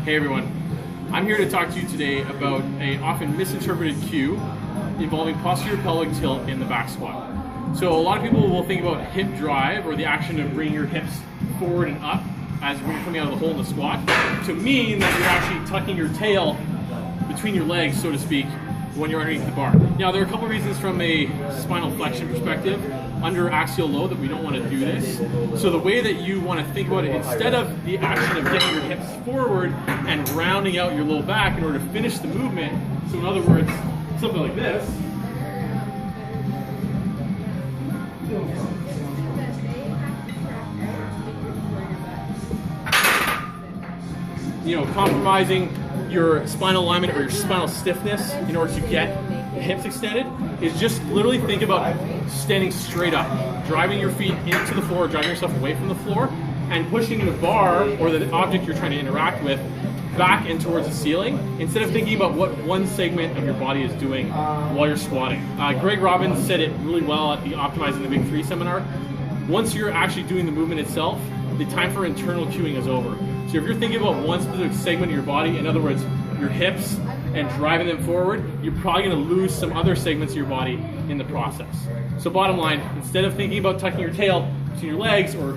Hey everyone, I'm here to talk to you today about an often misinterpreted cue involving posterior pelvic tilt in the back squat. So a lot of people will think about hip drive, or the action of bringing your hips forward and up as when you're coming out of the hole in the squat, to mean that you're actually tucking your tail between your legs, so to speak, when you're underneath the bar. Now there are a couple of reasons from a spinal flexion perspective under axial load that we don't want to do this. So the way that you want to think about it, instead of the action of getting your hips forward and rounding out your low back in order to finish the movement, so in other words, something like this, compromising your spinal alignment or your spinal stiffness in order to get the hips extended, is just literally think about standing straight up, driving your feet into the floor, driving yourself away from the floor, and pushing the bar or the object you're trying to interact with back and towards the ceiling, instead of thinking about what one segment of your body is doing while you're squatting. Greg Robbins said it really well at the Optimizing the Big Three seminar. Once you're actually doing the movement itself, the time for internal cueing is over. So if you're thinking about one specific segment of your body, in other words, your hips, and driving them forward, you're probably going to lose some other segments of your body in the process. So bottom line, instead of thinking about tucking your tail between your legs or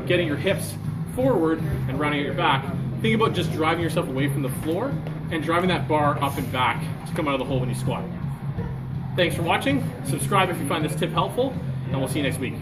getting your hips forward and rounding out your back, think about just driving yourself away from the floor and driving that bar up and back to come out of the hole when you squat. Thanks for watching. Subscribe if you find this tip helpful, and we'll see you next week.